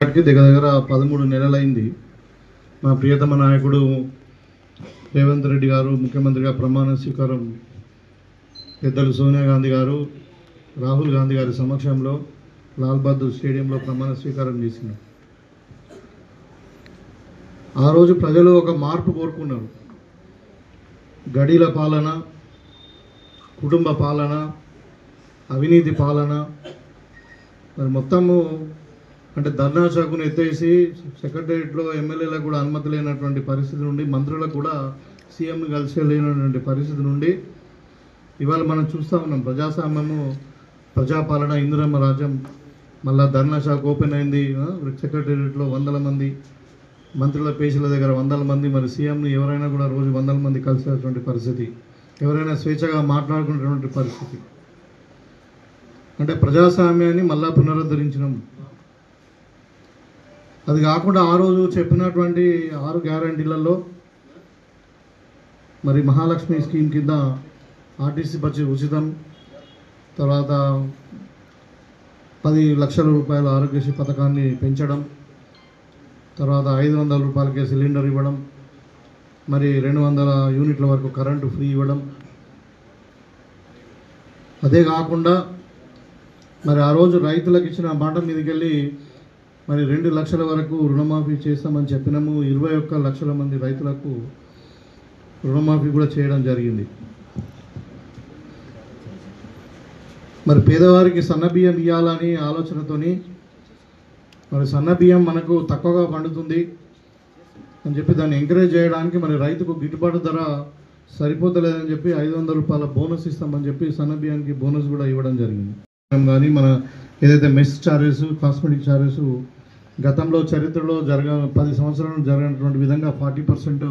దగ్గర దగ్గర 13 నెలలైంది. మా ప్రియతమ నాయకుడు రేవంత్ రెడ్డి గారు ముఖ్యమంత్రిగా ప్రమాణ స్వీకారం పెద్దలు సోనియా గాంధీ గారు, రాహుల్ గాంధీ గారి సమక్షంలో లాల్ బహదూర్ స్టేడియంలో ప్రమాణ స్వీకారం చేసినారు. ఆ రోజు ప్రజలు ఒక మార్పు కోరుకున్నారు. గడీల పాలన, కుటుంబ పాలన, అవినీతి పాలన, మరి మొత్తము అంటే ధర్నా చౌక్ను ఎత్తేసి సెక్రటరియట్లో ఎమ్మెల్యేలకు కూడా అనుమతి లేనటువంటి పరిస్థితి నుండి, మంత్రులకు కూడా సీఎంని కలిసి లేనటువంటి పరిస్థితి నుండి ఇవాళ మనం చూస్తూ ఉన్నాం. ప్రజాస్వామ్యము, ప్రజాపాలన, ఇందిరమ్మ రాజ్యం. మళ్ళీ ధర్నా చౌక్ ఓపెన్ అయింది. సెక్రటరియట్లో 100 మంది, మంత్రుల పేషీల దగ్గర 100 మంది, మరి సీఎంని ఎవరైనా కూడా రోజు 100 మంది కలిసేటువంటి పరిస్థితి, ఎవరైనా స్వేచ్ఛగా మాట్లాడుకునేటువంటి పరిస్థితి. అంటే ప్రజాస్వామ్యాన్ని మళ్ళా పునరుద్ధరించినాం. అది కాకుండా ఆ రోజు చెప్పినటువంటి 6 గ్యారంటీలలో మరి మహాలక్ష్మి స్కీమ్ కింద ఆర్టీసీ బస్సు ఉచితం, తర్వాత 10 లక్షల రూపాయల ఆరోగ్యశ్రీ పథకాన్ని పెంచడం, తర్వాత 500 రూపాయలకే సిలిండర్ ఇవ్వడం, మరి 200 యూనిట్ల వరకు కరెంటు ఫ్రీ ఇవ్వడం. అదే కాకుండా మరి ఆ రోజు రైతులకు ఇచ్చిన మాట మీదకి వెళ్ళి మరి 2 లక్షల వరకు రుణమాఫీ చేస్తామని చెప్పినాము. 21 లక్షల మంది రైతులకు రుణమాఫీ కూడా చేయడం జరిగింది. మరి పేదవారికి సన్నబియ్యం ఇవ్వాలని ఆలోచనతోని మరి సన్నబియ్యం మనకు తక్కువగా పండుతుంది అని చెప్పి దాన్ని ఎంకరేజ్ చేయడానికి మరి రైతుకు గిట్టుబాటు ధర సరిపోతలేదని చెప్పి 500 రూపాయల బోనస్ ఇస్తామని చెప్పి సన్నబియ్యానికి బోనస్ కూడా ఇవ్వడం జరిగింది. కానీ మన ఏదైతే మెస్ ఛార్జెస్, కాస్మెటిక్ ఛార్జెస్ గతంలో చరిత్రలో 10 సంవత్సరాలు జరిగినటువంటి విధంగా 40%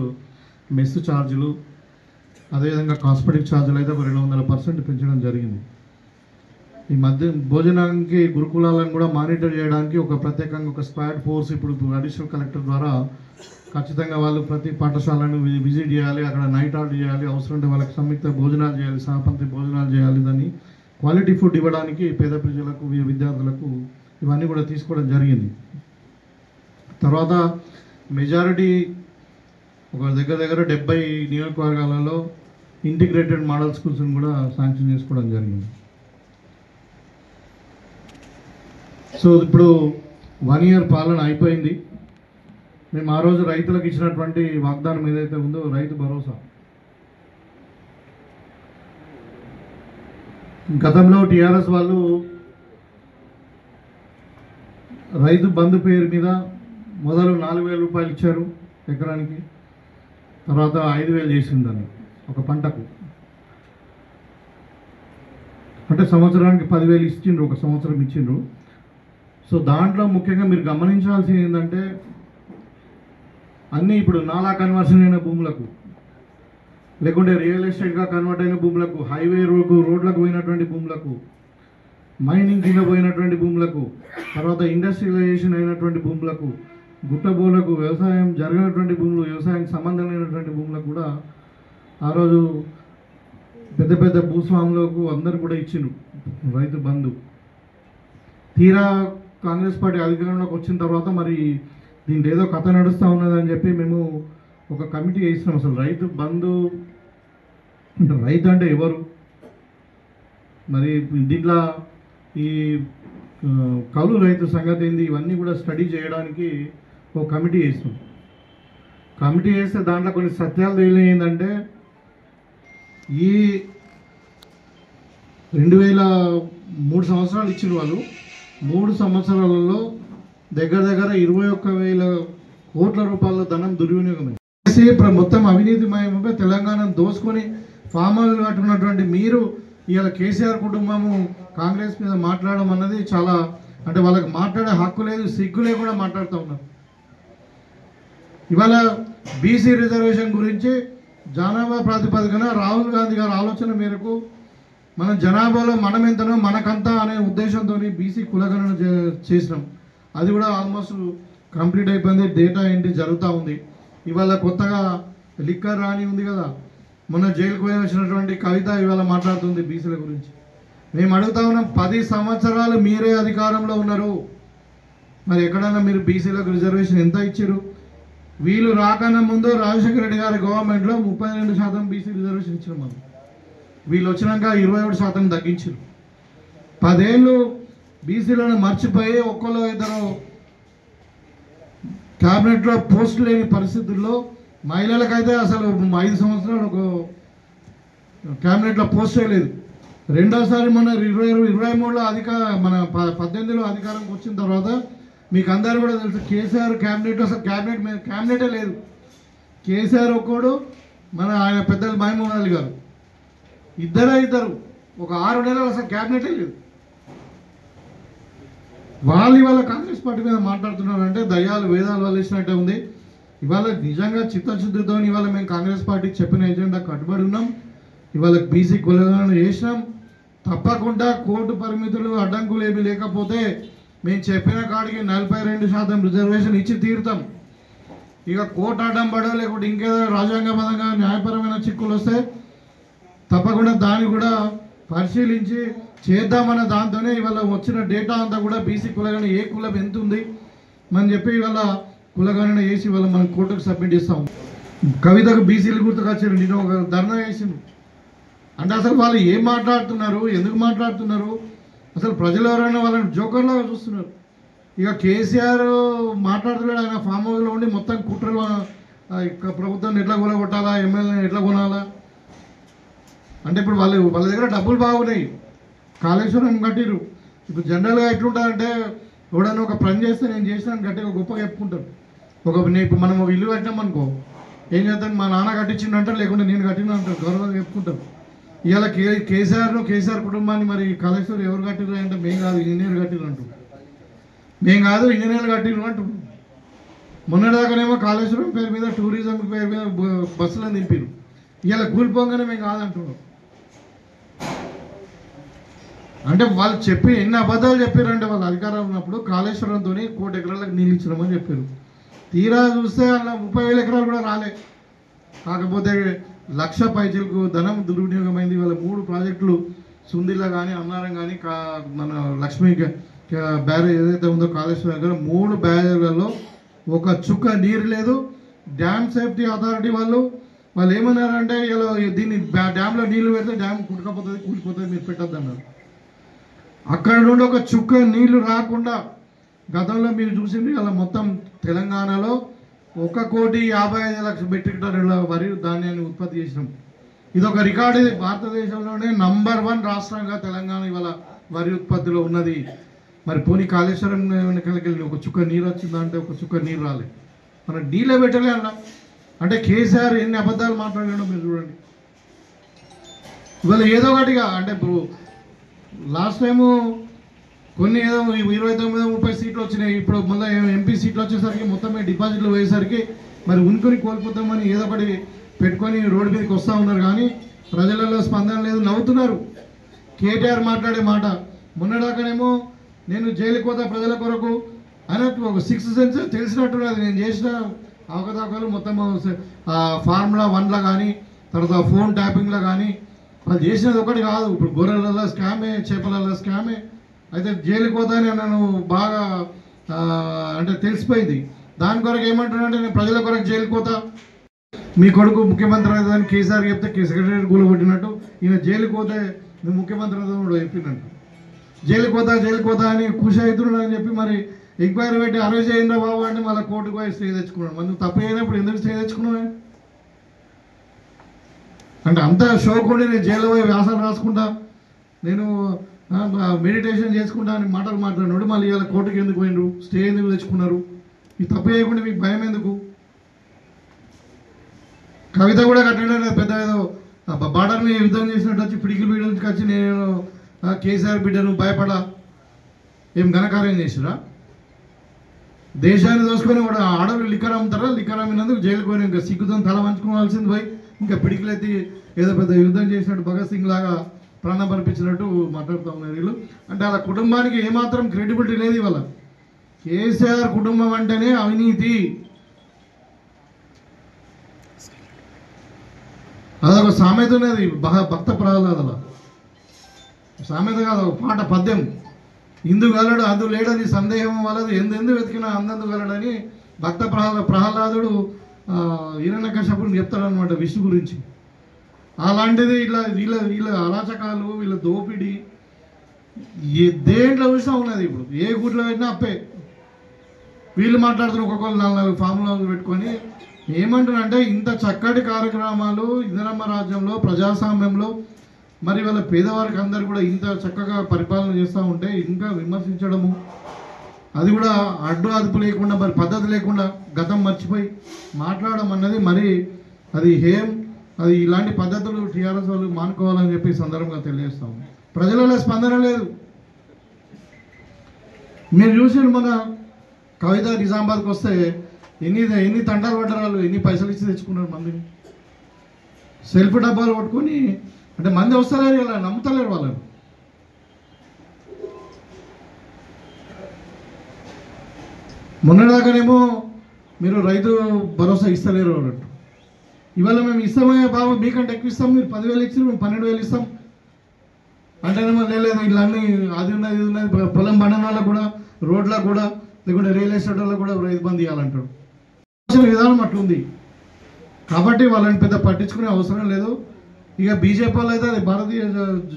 మెస్ ఛార్జీలు, అదేవిధంగా కాస్మెటిక్ ఛార్జీలు అయితే 200% పెంచడం జరిగింది. ఈ మధ్య భోజనానికి గురుకులాలను కూడా మానిటర్ చేయడానికి ఒక ప్రత్యేకంగా ఒక స్క్వాడ్ ఫోర్స్ ఇప్పుడు అడిషనల్ కలెక్టర్ ద్వారా ఖచ్చితంగా వాళ్ళు ప్రతి పాఠశాలను విజిట్ చేయాలి, అక్కడ నైట్ అవుట్ చేయాలి, అవసరం ఉంటే వాళ్ళకి సంయుక్త భోజనాలు చేయాలి, సహపంక్తి భోజనాలు చేయాలి. దాన్ని క్వాలిటీ ఫుడ్ ఇవ్వడానికి పేద ప్రజలకు, విద్యార్థులకు ఇవన్నీ కూడా తీసుకోవడం జరిగింది. తర్వాత మెజారిటీ ఒక దగ్గర 70 నియోజకవర్గాలలో ఇంటిగ్రేటెడ్ మోడల్ స్కూల్స్ని కూడా శాంక్షన్ చేసుకోవడం జరిగింది. సో ఇప్పుడు 1 ఇయర్ పాలన అయిపోయింది. మేము ఆ రోజు రైతులకు ఇచ్చినటువంటి వాగ్దానం ఏదైతే ఉందో రైతు భరోసా, గతంలో టీఆర్ఎస్ వాళ్ళు రైతు బంధు పేరు మీద మొదలు 4,000 రూపాయలు ఇచ్చారు ఎకరానికి, తర్వాత 5,000 చేసిందని ఒక పంటకు. అంటే సంవత్సరానికి 10,000 ఇచ్చిండ్రు, ఒక సంవత్సరం ఇచ్చిండ్రు. సో దాంట్లో ముఖ్యంగా మీరు గమనించాల్సింది ఏంటంటే అన్నీ ఇప్పుడు నాలా కన్వర్షన్ అయిన భూములకు, లేకుంటే రియల్ ఎస్టేట్గా కన్వర్ట్ అయిన భూములకు, హైవే రోడ్లకు పోయినటువంటి భూములకు, మైనింగ్ కింద పోయినటువంటి భూములకు, తర్వాత ఇండస్ట్రియలైజేషన్ అయినటువంటి భూములకు, గుట్టబోలకు, వ్యవసాయం జరిగినటువంటి భూములు, వ్యవసాయానికి సంబంధం లేనటువంటి భూములకు కూడా ఆ రోజు పెద్ద పెద్ద భూస్వాములకు అందరూ కూడా ఇచ్చిండ్రు రైతు బంధు. తీరా కాంగ్రెస్ పార్టీ అధికారంలోకి వచ్చిన తర్వాత మరి దీంట్లో ఏదో కథ నడుస్తూ ఉన్నదని చెప్పి మేము ఒక కమిటీ వేసినాం. అసలు రైతు బంధు అంటే రైతు అంటే ఎవరు, మరి దీంట్లో ఈ కౌలు రైతు సంగతి ఏంది, ఇవన్నీ కూడా స్టడీ చేయడానికి ఒక కమిటీ వేసినాం. కమిటీ వేస్తే దాంట్లో కొన్ని సత్యాలు తేలిందంటే ఈ 2003 సంవత్సరాలు ఇచ్చిన వాళ్ళు 3 సంవత్సరాలలో దగ్గర 21,000 కోట్ల రూపాయల ధనం దుర్వినియోగం మొత్తం అవినీతిమయమే తెలంగాణను దోసుకొని ఫామ్ హౌస్లు కట్టుకున్నటువంటి మీరు ఇవాళ కేసీఆర్ కుటుంబము కాంగ్రెస్ మీద మాట్లాడడం అన్నది చాలా, అంటే వాళ్ళకి మాట్లాడే హక్కు లేదు, సిగ్గు లేకుండా మాట్లాడుతూ ఉన్నారు. ఇవాళ బీసీ రిజర్వేషన్ గురించి జనాభా ప్రాతిపదికన రాహుల్ గాంధీ గారి ఆలోచన మేరకు మన జనాభాలో మనం ఎంతనో మనకంతా అనే ఉద్దేశంతో బీసీ కులగణన చేసినాం. అది కూడా ఆల్మోస్ట్ కంప్లీట్ అయిపోయింది. డేటా ఎంట్రీ జరుగుతూ ఉంది. ఇవాళ కొత్తగా లిక్కర్ రాణి ఉంది కదా, మొన్న జైలుకు పోయి వచ్చినటువంటి కవిత ఇవాళ మాట్లాడుతుంది బీసీల గురించి. మేము అడుగుతా ఉన్నాం, 10 సంవత్సరాలు మీరే అధికారంలో ఉన్నారు, మరి ఎక్కడైనా మీరు బీసీలకు రిజర్వేషన్ ఎంత ఇచ్చారు? వీళ్ళు రాకన్నా ముందు రాజశేఖర రెడ్డి గారి గవర్నమెంట్లో 32% బీసీ రిజర్వేషన్ ఇచ్చారు. మనం వీళ్ళు వచ్చినాక 21% తగ్గించారు. 10 ఏళ్ళు బీసీలను మర్చిపోయి ఒక్కళ్ళు ఇద్దరు క్యాబినెట్లో పోస్టులు లేని పరిస్థితుల్లో మహిళలకైతే అసలు 5 సంవత్సరాలు ఒక క్యాబినెట్లో పోస్టే లేదు. రెండోసారి మన 23లో మన 18లో అధికారంకి వచ్చిన తర్వాత మీకు అందరూ కూడా తెలుసు, కేసీఆర్ క్యాబినెట్ అసలు క్యాబినెటే లేదు. కేసీఆర్ ఒక్కడు, మన ఆయన పెద్దలు మహమూద్ అలీ గారు ఇద్దరు ఒక 6 నెలలు అసలు క్యాబినెటే లేదు. వాళ్ళు ఇవాళ కాంగ్రెస్ పార్టీ మీద మాట్లాడుతున్నారంటే దయ్యాలు వేదాలు వల్లించినట్టే ఉంది. ఇవాళ నిజంగా చిత్తశుద్ధితో ఇవాళ మేము కాంగ్రెస్ పార్టీకి చెప్పిన ఎజెండా కట్టుబడి ఉన్నాం. ఇవాళ బీసీ కులగణన చేసినాం. తప్పకుండా కోర్టు పరిమితులు అడ్డంకులు ఏమీ లేకపోతే మేము చెప్పిన కాడికి 42% రిజర్వేషన్ ఇచ్చి తీరుతాం. ఇక కోర్టు అడ్డం పడో లేకుంటే ఇంకేదో రాజ్యాంగబద్ధంగా న్యాయపరమైన చిక్కులు వస్తే తప్పకుండా దాన్ని కూడా పరిశీలించి చేద్దామన్న దాంతోనే ఇవాళ వచ్చిన డేటా అంతా కూడా బీసీ కులగణన ఏ కులం ఎంత ఉంది అని చెప్పి ఇవాళ కులగణన వేసి ఇవాళ మనం కోర్టుకు సబ్మిట్ చేస్తాం. కవితకు బీసీలు గుర్తుకొచ్చారు, నేను ఒక ధర్నా చేసింది. అంటే అసలు వాళ్ళు ఏం మాట్లాడుతున్నారు, ఎందుకు మాట్లాడుతున్నారు, అసలు ప్రజలు ఎవరైనా వాళ్ళని జోకర్లాగా చూస్తున్నారు. ఇక కేసీఆర్ మాట్లాడుతున్నాడు, ఆయన ఫామ్ హౌస్లో ఉండి మొత్తం కుట్రలు ప్రభుత్వాన్ని ఎట్లా కొనగొట్టాలా, ఎమ్మెల్యేని ఎట్లా కొనాలా అంటే ఇప్పుడు వాళ్ళ దగ్గర డబ్బులు బాగున్నాయి, కాళేశ్వరం కట్టిరు. ఇప్పుడు జనరల్గా ఎట్లుంటారంటే ఎవడన్నా ఒక పని చేస్తే నేను చేసినాను గట్టిగా గొప్పగా చెప్పుకుంటారు. ఇప్పుడు మనం ఒక ఇల్లు కట్టినాం అనుకో, ఏం చేస్తాను, మా నాన్న కట్టించిండంటారు, లేకుంటే నేను కట్టిన అంటారు, గౌరవంగా చెప్పుకుంటారు. ఇవాళ కేసీఆర్ కుటుంబాన్ని మరి కాళేశ్వరం ఎవరు కట్టిరు అంటే మేము కాదు ఇంజనీర్ కట్టిరు అంటారు, మేము కాదు ఇంజనీర్లు కట్టిరు అంటారు. మొన్నటిదాకానేమో కాళేశ్వరం పేరు మీద టూరిజం పేరు మీద బస్సులను దింపారు, ఇవాళ కూలిపోగానే మేము కాదంటున్నాం. అంటే వాళ్ళు చెప్పి ఎన్ని అబద్ధాలు చెప్పారంటే వాళ్ళు అధికారం ఉన్నప్పుడు కాళేశ్వరంతో 1 కోటి ఎకరాలకు నీళ్ళు ఇచ్చినామని చెప్పారు. తీరా చూస్తే అలా 30,000 ఎకరాలు కూడా రాలే. కాకపోతే 1,00,000 పైచీలకు ధనం దుర్వినియోగమైంది. వాళ్ళ 3 ప్రాజెక్టులు సుందిలా కానీ అన్నారం కానీ మన లక్ష్మీ బ్యారేజ్ ఏదైతే ఉందో కాళేశ్వరం దగ్గర 3 బ్యారేజ్లలో ఒక చుక్క నీరు లేదు. డ్యామ్ సేఫ్టీ అథారిటీ వాళ్ళు ఏమన్నారంటే ఇలా దీన్ని డ్యామ్లో నీళ్లు పెడితే డ్యామ్ కుట్టుకపోతుంది, కూలిపోతుంది, మీరు పెట్టద్దు అన్నారు. అక్కడ నుండి ఒక చుక్క నీళ్లు రాకుండా గతంలో మీరు చూసింది అలా మొత్తం తెలంగాణలో 1,55,00,000 మెట్రిక్ టన్నుల వరి ధాన్యాన్ని ఉత్పత్తి చేసినాం. ఇది ఒక రికార్డు. భారతదేశంలోనే నంబర్ 1 రాష్ట్రంగా తెలంగాణ ఇవాళ వరి ఉత్పత్తిలో ఉన్నది. మరి పోనీ కాళేశ్వరం వెనకలకి ఒక చుక్క నీరు వచ్చిందా అంటే ఒక చుక్క నీరు రాలే, మనం నీళ్ళే పెట్టలే అన్నా. అంటే కేసీఆర్ ఎన్ని అబద్ధాలు మాట్లాడాడో మీరు చూడండి. ఇవాళ ఏదో ఒకటిగా అంటే ఇప్పుడు లాస్ట్ టైము కొన్ని ఏదో 29-30 సీట్లు వచ్చినాయి, ఇప్పుడు మళ్ళీ ఎంపీ సీట్లు వచ్చేసరికి మొత్తం డిపాజిట్లు పోయేసరికి మరి ఉనికొని కోల్పోతామని ఏదో ఒకటి పెట్టుకొని రోడ్డు మీదకి వస్తూ ఉన్నారు. కానీ ప్రజలలో స్పందన లేదు, నవ్వుతున్నారు. కేటీఆర్ మాట్లాడే మాట మొన్నడాకనేమో నేను జైలుకి పోతా ప్రజల కొరకు అన్నట్టు ఒక 6th సెన్స్ తెలిసినట్టున్నది. నేను చేసిన అవకతవకలు మొత్తం ఫార్ములా 1లో కానీ తర్వాత ఫోన్ ట్యాపింగ్లో కానీ వాళ్ళు చేసినది ఒకటి కాదు. ఇప్పుడు గొర్రెలలో స్కామే, చేపలలో స్కామే. అయితే జైలుకి పోతానే నన్ను బాగా అంటే తెలిసిపోయింది. దాని కొరకు ఏమంటున్నానంటే నేను ప్రజల కొరకు జైలుకి పోతా, మీ కొడుకు ముఖ్యమంత్రి అవుతుందని కేసీఆర్ చెప్తే సెక్రటరీ కూలగొట్టినట్టు ఈయన జైలుకి పోతే నువ్వు ముఖ్యమంత్రి అవుతావు చెప్పినట్టు జైలుకి పోతా అని ఖుషి అవుతున్నాడు అని చెప్పి మరి ఎంక్వైరీ పెట్టి అరెస్ట్ చేయండి బాబు అంటే మళ్ళీ కోర్టుకు పోయి స్టే తెచ్చుకున్నాడు. మరి నువ్వు తప్పు అయినప్పుడు ఎందుకు స్టే తెచ్చుకున్నావు అంటే అంత షోకుండి నేను జైల్లో పోయి వ్యాసాలు రాసుకుంటా, నేను మెడిటేషన్ చేసుకుంటా అని మాటలు మాట్లాడినాడు. మళ్ళీ ఇలా కోర్టుకి ఎందుకు పోయినరు, స్టే ఎందుకు తెచ్చుకున్నారు, ఈ తప్పు చేయకుండా మీకు భయం ఎందుకు? కవిత కూడా కట్టండి పెద్ద ఏదో బార్డర్ మీద యుద్ధం చేసినట్టు వచ్చి పిడికిలు బీడలకి వచ్చి నేను కేసీఆర్ బిడ్డను భయపడా ఏం ఘనకార్యం చేసిరా? దేశాన్ని దోసుకొని కూడా ఆడవాళ్ళు లిక్కర్ అమ్ముతారా? లిక్కర్ అమ్మినందుకు జైలుకు పోయిన ఇంకా సిగ్గుతో తల వంచుకోవాల్సింది పోయి ఇంకా పిడికిలెత్తి ఏదో పెద్ద యుద్ధం చేసినట్టు భగత్ సింగ్ లాగా ప్రాణం పంపించినట్టు మాట్లాడుతూ ఉన్నారు వీళ్ళు. అంటే వాళ్ళ కుటుంబానికి ఏమాత్రం క్రెడిబిలిటీ లేదు. ఇవాళ కేసీఆర్ కుటుంబం అంటేనే అవినీతి, అదొక సామెత ఉన్నది భక్త ప్రహ్లాదల సామెత కాదు, ఒక పాట పద్యం. ఇందుగలడు అందు లేడని సందేహం వలదు ఎందెందు వెతికినా అందందుగలడని భక్త ప్రహ్లాదుడు హిరణ్యకశపుని చెప్తాడనమాట విష్ణు గురించి. అలాంటిది ఇలా వీళ్ళ వీళ్ళ అరాచకాలు, వీళ్ళ దోపిడీ దేంట్లో చూసినా ఉన్నది. ఇప్పుడు ఏ గుడిలో పెట్టినా అప్పే. వీళ్ళు మాట్లాడుతున్న ఒక్కొక్కరు 4 ఫార్ములాలు పెట్టుకొని ఏమంటారంటే, ఇంత చక్కటి కార్యక్రమాలు ఇందిరమ్మ రాజ్యంలో ప్రజాస్వామ్యంలో మరి వాళ్ళ పేదవారికి అందరు కూడా ఇంత చక్కగా పరిపాలన చేస్తూ ఉంటే ఇంకా విమర్శించడము, అది కూడా అడ్డు అదుపు లేకుండా మరి పద్ధతి లేకుండా గతం మర్చిపోయి మాట్లాడడం అన్నది మరి అది అది ఇలాంటి పద్ధతులు టీఆర్ఎస్ వాళ్ళు మానుకోవాలని చెప్పి సందర్భంగా తెలియజేస్తాము. ప్రజలలో స్పందన లేదు. మీరు చూసిన మన కవిత నిజామాబాద్కి వస్తే ఎన్ని తంటాలు పడ్డారు, ఎన్ని పైసలు ఇచ్చి తెచ్చుకున్నారు మందిని. సెల్ఫ్ డబ్బాలు పట్టుకొని అంటే మంది వస్తలేరు, ఇలా నమ్ముతలేరు వాళ్ళని. మొన్నదాకానేమో మీరు రైతు భరోసా ఇస్తలేరు అన్నట్టు, ఇవాళ మేము ఇస్తామే బాబు మీకంటే ఎక్కువ ఇస్తాం, మీరు 10,000 ఇచ్చి మేము 12,000 ఇస్తాం అంటేనేమో లేదు ఇలా అన్నీ అది ఉన్నది ఇది ఉన్నది. పొలం పండిన వాళ్ళకు కూడా, రోడ్లకు కూడా, లేకుంటే రియల్ ఎస్టేట్ వాళ్ళకు కూడా రైతు బంధు ఇవ్వాలంటారు. విధానం అట్లుంది కాబట్టి వాళ్ళని పెద్ద పట్టించుకునే అవసరం లేదు. ఇక బీజేపీ వాళ్ళు అయితే అది భారతీయ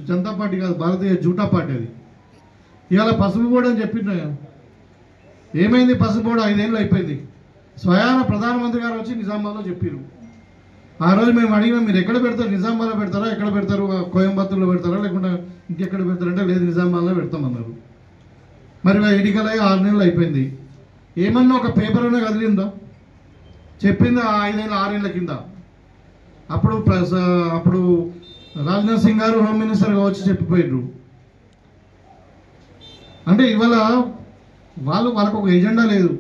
జనతా పార్టీ కాదు, భారతీయ జూటా పార్టీ. అది ఇవాళ పసుపు బోర్డు అని చెప్పిండ్రు. ఏమైంది పసుపు బోర్డు? 5 ఏళ్ళు అయిపోయింది. స్వయాన ప్రధానమంత్రి గారు వచ్చి నిజామాబాద్లో చెప్పారు. ఆ రోజు మేము అడిగినా మీరు ఎక్కడ పెడతారు, నిజామాబాద్లో పెడతారా, ఎక్కడ పెడతారు, కోయంబత్తూరులో పెడతారా, లేకుంటే ఇంకెక్కడ పెడతారంటే లేదు నిజామాబాద్లో పెడతామన్నారు. మరి ఎన్నికలై 6 నెలలు అయిపోయింది. ఏమన్నా ఒక పేపర్ అనే కదిలిందా? చెప్పింది 5 ఏళ్ళ 6 ఏళ్ళ కింద. అప్పుడు రాజ్నాథ్ సింగ్ గారు హోమ్ మినిస్టర్గా వచ్చి చెప్పిపోయారు. అంటే ఇవాళ వాళ్ళకు ఒక ఎజెండా లేదు.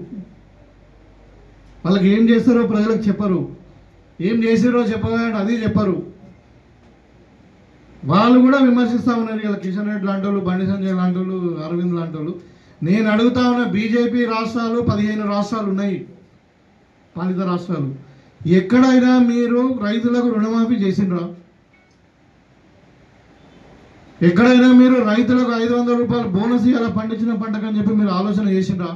వాళ్ళకి ఏం చేస్తారో ప్రజలకు చెప్పరు, ఏం చేసారో చెప్పగానే అది చెప్పరు. వాళ్ళు కూడా విమర్శిస్తూ ఉన్నారు. ఇలా కిషన్ రెడ్డి లాంటి వాళ్ళు, బండి సంజయ్ లాంటి వాళ్ళు, అరవింద్ లాంటి వాళ్ళు. నేను అడుగుతా ఉన్న బీజేపీ రాష్ట్రాలు 15 రాష్ట్రాలు ఉన్నాయి, పాలిత రాష్ట్రాలు. ఎక్కడైనా మీరు రైతులకు రుణమాఫీ చేసిండ్రా? ఎక్కడైనా మీరు రైతులకు 500 రూపాయలు బోనస్ ఇవ్వాలా పండించిన పంటకని చెప్పి మీరు ఆలోచన చేసిండ్రా?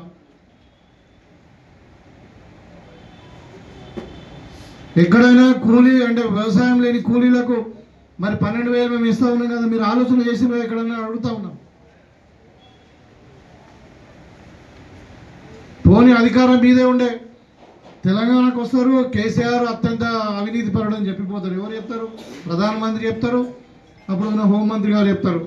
ఎక్కడైనా కూలీ అంటే వ్యవసాయం లేని కూలీలకు మరి 12,000 మేము ఇస్తా ఉన్నాం కదా, మీరు ఆలోచన చేసిండ్రా? ఎక్కడైనా అడుగుతా ఉన్నాం. పోనీ అధికారం మీదే ఉండే తెలంగాణకు వస్తారు, కేసీఆర్ అత్యంత అవినీతి పరుడు అని చెప్పిపోతారు. ఎవరు చెప్తారు? ప్రధానమంత్రి చెప్తారు, అప్పుడు ఉన్న హోంమంత్రి గారు చెప్తారు.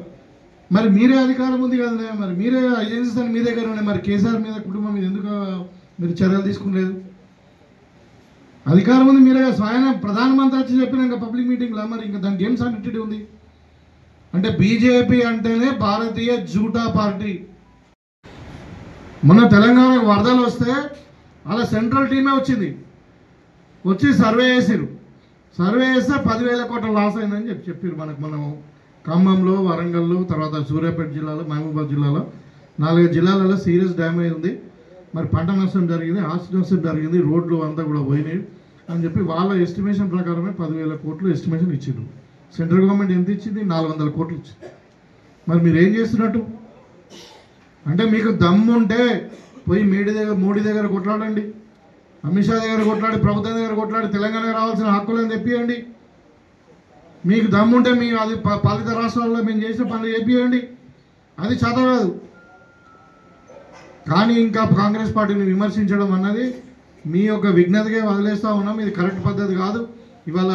మరి మీరే అధికారం ఉంది కదా, మరి మీరే ఏజెన్సీస్ అని మీ దగ్గర ఉన్నాయి, మరి కేసీఆర్ మీద కుటుంబం మీద ఎందుకు మీరు చర్యలు తీసుకునేది? అధికారం ఉంది మీరే, స్వయం ప్రధానమంత్రి వచ్చి చెప్పినాక పబ్లిక్ మీటింగ్లో, మరి ఇంకా దానికి ఏం సాంటిటీ ఉంది? అంటే బీజేపీ అంటేనే భారతీయ జూటా పార్టీ. మొన్న తెలంగాణకు వరదలు వస్తే అలా సెంట్రల్ టీమే వచ్చింది, వచ్చి సర్వే చేసిరు. సర్వే చేస్తే 10,000 కోట్ల లాస్ అయిందని చెప్పారు మనకు. మనం ఖమ్మంలో, వరంగల్లో, తర్వాత సూర్యాపేట జిల్లాలో, మహబూబాద్ జిల్లాలో 4 జిల్లాలలో సీరియస్ డ్యామేజ్ ఉంది. మరి పంట నష్టం జరిగింది, ఆస్తి నష్టం జరిగింది, రోడ్లు అంతా కూడా పోయినాయి అని చెప్పి వాళ్ళ ఎస్టిమేషన్ ప్రకారమే 10,000 కోట్లు ఎస్టిమేషన్ ఇచ్చిండ్రు. సెంట్రల్ గవర్నమెంట్ ఎంత ఇచ్చింది? 400 కోట్లు ఇచ్చింది. మరి మీరు ఏం చేస్తున్నట్టు? అంటే మీకు దమ్ము ఉంటే పోయి మోడీ దగ్గర కొట్లాడండి, అమిత్ షా దగ్గర కొట్లాడి, ప్రభుత్వం దగ్గర కొట్లాడి తెలంగాణకు రావాల్సిన హక్కులను తెప్పియండి. మీకు దమ్ముంటే మీ అది పాలిత రాష్ట్రాల్లో మేము చేసిన పనులు చేపియండి. అది చేత కాదు. కానీ ఇంకా కాంగ్రెస్ పార్టీని విమర్శించడం అన్నది మీ యొక్క విఘ్నతగా వదిలేస్తూ ఉన్నాం. ఇది కరెక్ట్ పద్ధతి కాదు. ఇవాళ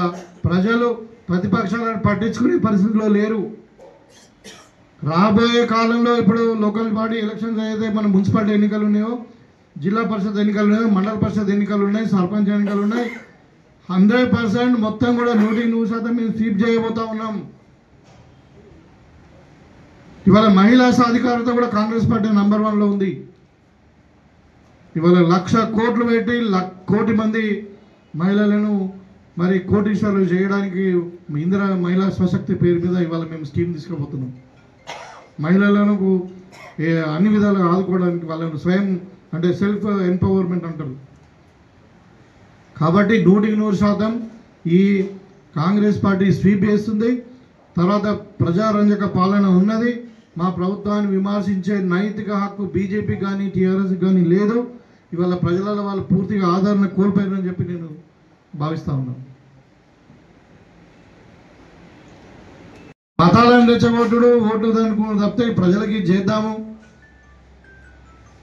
ప్రజలు ప్రతిపక్షాలను పట్టించుకునే పరిస్థితిలో లేరు. రాబోయే కాలంలో ఇప్పుడు లోకల్ బాడీ ఎలక్షన్స్ అయితే మన మున్సిపాలిటీ ఎన్నికలు ఉన్నాయో, జిల్లా పరిషత్ ఎన్నికలు ఉన్నాయో, మండల పరిషత్ ఎన్నికలు ఉన్నాయి, సర్పంచ్ ఎన్నికలు ఉన్నాయి. 100% మొత్తం కూడా 100% మేము స్వీప్ చేయబోతా ఉన్నాం. ఇవాళ మహిళా సాధికారత కూడా కాంగ్రెస్ పార్టీ నంబర్ 1లో ఉంది. ఇవాళ 1,00,000 కోట్లు పెట్టి 1 కోటి మంది మహిళలను మరి కోటీశ్వరులు చేయడానికి ఇందిరా మహిళా స్వశక్తి పేరు మీద ఇవాళ మేము స్కీమ్ తీసుకుపోతున్నాం. మహిళలను అన్ని విధాలుగా ఆదుకోవడానికి, వాళ్ళను స్వయం అంటే సెల్ఫ్ ఎంపవర్మెంట్ అంటారు. కాబట్టి 100% ఈ కాంగ్రెస్ పార్టీ స్వీప్ చేస్తుంది. తర్వాత ప్రజారంజక పాలన ఉన్నది. మా ప్రభుత్వాన్ని విమర్శించే నైతిక హక్కు బీజేపీ కానీ టీఆర్ఎస్ కానీ లేదు. ఇవాళ ప్రజలలో వాళ్ళు పూర్తిగా ఆదరణ కోల్పోయారని చెప్పి నేను భావిస్తా ఉన్నాను. మతాలను రెచ్చగొట్టుడు ఓట్లు దానికి తప్పితే ప్రజలకి చేద్దాము.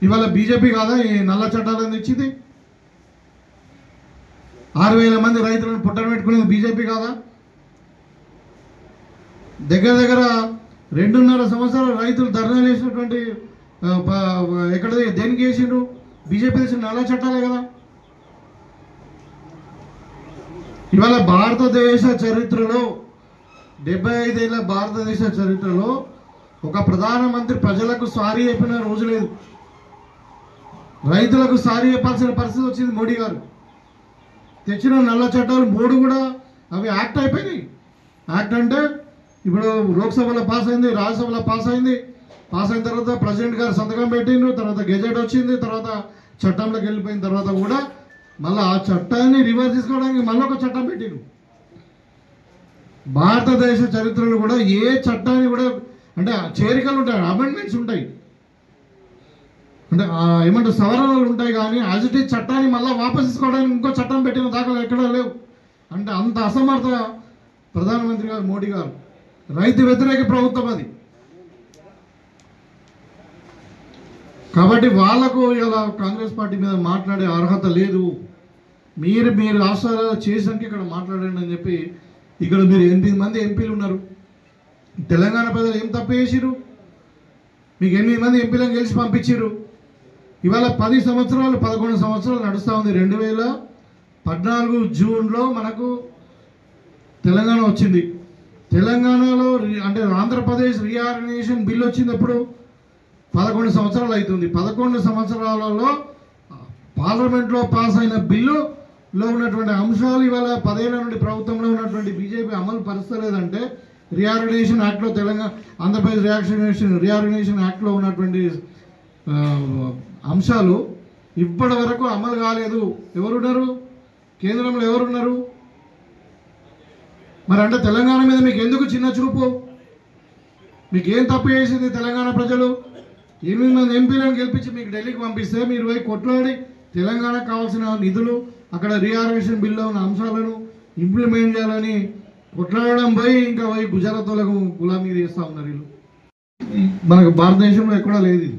ఇవాళ బీజేపీ కాదా ఈ నల్ల చట్టాలను తెచ్చింది? 6,000 మంది రైతులను పుట్టన పెట్టుకునేది బీజేపీ కాదా? దగ్గర దగ్గర 2.5 సంవత్సరాలు రైతులు ధర్నాలు చేసినటువంటి ఎక్కడ దేనికి చేసిండ్రు? బీజేపీ చేసిన నల్ల చట్టాలే కదా. ఇవాళ భారతదేశ చరిత్రలో 75 ఏళ్ళ భారతదేశ చరిత్రలో ఒక ప్రధానమంత్రి ప్రజలకు సారీ చెప్పిన రోజు లేదు. రైతులకు సారీ చెప్పాల్సిన పరిస్థితి వచ్చింది మోడీ గారు. తెచ్చిన నల్ల చట్టాలు 3 కూడా అవి యాక్ట్ అయిపోయినాయి. యాక్ట్ అంటే ఇప్పుడు లోక్సభలో పాస్ అయింది, రాజ్యసభలో పాస్ అయింది. పాస్ అయిన తర్వాత ప్రెసిడెంట్ గారు సంతకం పెట్టిండ్రు, తర్వాత గెజెట్ వచ్చింది, తర్వాత చట్టంలోకి వెళ్ళిపోయిన తర్వాత కూడా మళ్ళీ ఆ చట్టాన్ని రివర్స్ తీసుకోవడానికి మళ్ళీ ఒక చట్టం పెట్టిండ్రు. భారతదేశ చరిత్రలో కూడా ఏ చట్టాన్ని కూడా అంటే చేరికలు ఉంటాయి, అమెండ్మెంట్స్ ఉంటాయి, అంటే ఏమంటారు సవరణలు ఉంటాయి, కానీ యాజ్ ఇట్ ఈజ్ చట్టాన్ని మళ్ళీ వాపస్ తీసుకోవడానికి ఇంకో చట్టం పెట్టిన దాఖలు ఎక్కడా లేవు. అంటే అంత అసమర్థ ప్రధానమంత్రి గారు మోడీ గారు. రైతు వ్యతిరేక ప్రభుత్వం అది. కాబట్టి వాళ్లకు ఇలా కాంగ్రెస్ పార్టీ మీద మాట్లాడే అర్హత లేదు. మీరు రాష్ట్రాలలో చేసాక ఇక్కడ మాట్లాడండి అని చెప్పి ఇక్కడ మీరు 8 మంది ఎంపీలు ఉన్నారు. తెలంగాణ ప్రజలు ఏం తప్పు చేసిరు? మీకు 8 మంది ఎంపీలను గెలిచి పంపించారు. ఇవాళ 10 సంవత్సరాలు 11 సంవత్సరాలు నడుస్తూ ఉంది. 2014 జూన్లో మనకు తెలంగాణ వచ్చింది. తెలంగాణలో అంటే ఆంధ్రప్రదేశ్ రీఆర్గనైజేషన్ బిల్ వచ్చింది ఎప్పుడు? 11 సంవత్సరాలు అవుతుంది. 11 సంవత్సరాలలో పార్లమెంట్లో పాస్ అయిన బిల్లులో ఉన్నటువంటి అంశాలు ఇవాళ 10 ఏళ్ల నుండి ప్రభుత్వంలో ఉన్నటువంటి బీజేపీ అమలు పరుస్తలేదంటే రీఆర్గనైజేషన్ యాక్ట్లో ఆంధ్రప్రదేశ్ రీఆర్గనైజేషన్ యాక్ట్లో ఉన్నటువంటి అంశాలు ఇప్పటి వరకు అమలు కాలేదు. ఎవరున్నారు కేంద్రంలో? ఎవరున్నారు? మరి అంటే తెలంగాణ మీద మీకు ఎందుకు చిన్న చూపు? మీకు ఏం తప్పు చేసింది తెలంగాణ ప్రజలు? 8 మంది ఎంపీలను గెలిపించి మీకు ఢిల్లీకి పంపిస్తే మీరు పోయి కొట్లాడి తెలంగాణకు కావాల్సిన నిధులు, అక్కడ రీఆర్గనైజేషన్ బిల్లో ఉన్న అంశాలను ఇంప్లిమెంట్ చేయాలని కొట్లాడడం పోయి ఇంకా పోయి గుజరాత్లకు గులామీ చేస్తూ ఉన్నారు వీళ్ళు. మనకు భారతదేశంలో ఎక్కడా లేదు ఇది.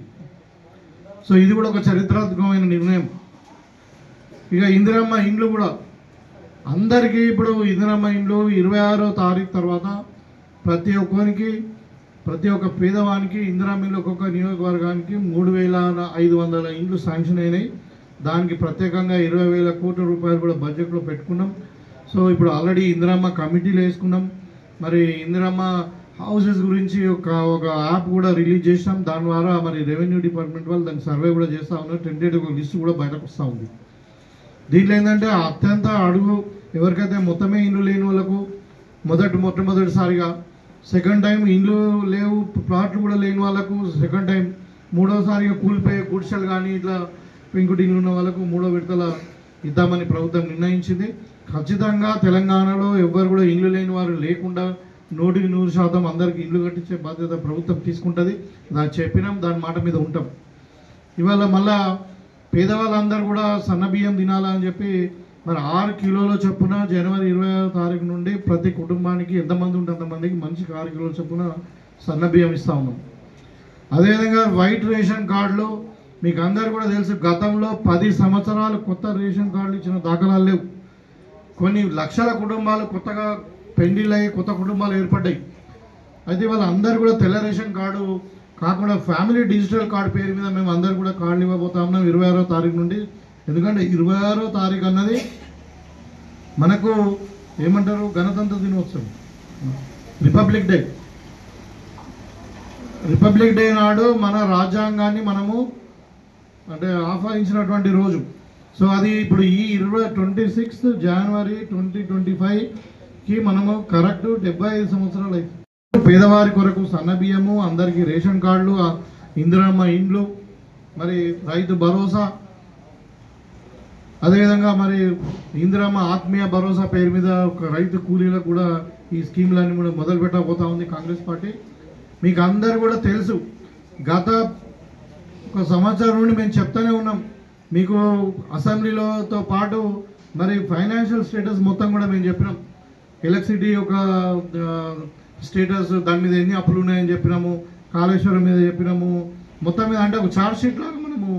సో ఇది కూడా ఒక చరిత్రాత్మకమైన నిర్ణయం. ఇక ఇందిరమ్మ ఇండ్లు కూడా అందరికీ ఇప్పుడు ఇందిరమ్మ ఇండ్లు 26వ తారీఖు తర్వాత ప్రతి ఒక్క పేదవానికి ఇందిరమ్మ ఇండ్లు ఒక్కొక్క నియోజకవర్గానికి 3,500 ఇండ్లు శాంక్షన్ అయినాయి. దానికి ప్రత్యేకంగా 20,000 కోట్ల రూపాయలు కూడా బడ్జెట్లో పెట్టుకున్నాం. సో ఇప్పుడు ఆల్రెడీ ఇందిరమ్మ కమిటీలు వేసుకున్నాం. మరి ఇందిరమ్మ హౌసెస్ గురించి ఒక యాప్ కూడా రిలీజ్ చేసినాం. దాని ద్వారా మరి రెవెన్యూ డిపార్ట్మెంట్ వాళ్ళు దానికి సర్వే కూడా చేస్తూ ఉన్నారు. టెంటేటివ్ లిస్ట్ కూడా బయటకు వస్తూ ఉంది. దీంట్లో ఏంటంటే అత్యంత అడుగు ఎవరికైతే మొత్తమే ఇండ్లు లేని వాళ్ళకు మొట్టమొదటిసారిగా, సెకండ్ టైం ఇండ్లు లేవు ప్లాట్లు కూడా లేని వాళ్ళకు సెకండ్ టైం, మూడోసారిగా కూలిపోయే గుడిసెలు కానీ ఇట్లా పెంకుటి ఇండ్లు ఉన్న వాళ్ళకు 3వ విడతల ఇద్దామని ప్రభుత్వం నిర్ణయించింది. ఖచ్చితంగా తెలంగాణలో ఎవ్వరు కూడా ఇండ్లు లేని వారు లేకుండా 100% అందరికీ ఇండ్లు కట్టించే బాధ్యత ప్రభుత్వం తీసుకుంటుంది. దాన్ని చెప్పినాం, దాని మాట మీద ఉంటాం. ఇవాళ మళ్ళా పేదవాళ్ళందరూ కూడా సన్నబియ్యం తినాలని చెప్పి మరి 6 కిలోల చొప్పున జనవరి 26వ తారీఖు నుండి ప్రతి కుటుంబానికి ఎంతమంది ఉంటే అంతమందికి మనిషికి 6 కిలోల చొప్పున సన్నబియ్యం ఇస్తూ ఉన్నాం. అదేవిధంగా వైట్ రేషన్ కార్డులు మీకు అందరు కూడా తెలుసు. గతంలో 10 సంవత్సరాలు కొత్త రేషన్ కార్డులు ఇచ్చిన దాఖలాలు లేవు. కొన్ని లక్షల కుటుంబాలు కొత్తగా పెండిళ్ళయి కొత్త కుటుంబాలు ఏర్పడ్డాయి. అయితే వాళ్ళందరూ కూడా తెల్ల రేషన్ కార్డు కాకుండా ఫ్యామిలీ డిజిటల్ కార్డు పేరు మీద మేము అందరు కూడా కార్డులు ఇవ్వబోతా ఉన్నాం 26వ తారీఖు నుండి. ఎందుకంటే 26వ తారీఖు అన్నది మనకు ఏమంటారు గణతంత్ర దినోత్సవం, రిపబ్లిక్ డే నాడు మన రాజ్యాంగాన్ని మనము అంటే ఆహ్వానించినటువంటి రోజు. సో అది ఇప్పుడు ఈ 26 జనవరి 2025కి మనము కరెక్ట్ 75 సంవత్సరాలు అవుతుంది. పేదవారి కొరకు సన్నబియ్యము, అందరికీ రేషన్ కార్డులు, ఇందిరమ్మ ఇండ్లు, మరి రైతు భరోసా, అదేవిధంగా మరి ఇందిరమ్మ ఆత్మీయ భరోసా పేరు మీద ఒక రైతు కూలీలకు కూడా ఈ స్కీమ్లన్నీ కూడా మొదలు పెట్టబోతా ఉంది కాంగ్రెస్ పార్టీ. మీకు అందరు కూడా తెలుసు, గత ఒక సంవత్సరం నుండి మేము చెప్తానే ఉన్నాం. మీకు అసెంబ్లీలోతో పాటు మరి ఫైనాన్షియల్ స్టేటస్ మొత్తం కూడా మేము చెప్పినాం. ఎలక్ట్రిసిటీ ఒక స్టేటస్, దాని మీద ఎన్ని అప్పులు ఉన్నాయని చెప్పినాము, కాళేశ్వరం మీద చెప్పినాము, మొత్తం మీద అంటే ఒక చార్ట్ షీట్ లాగా మనము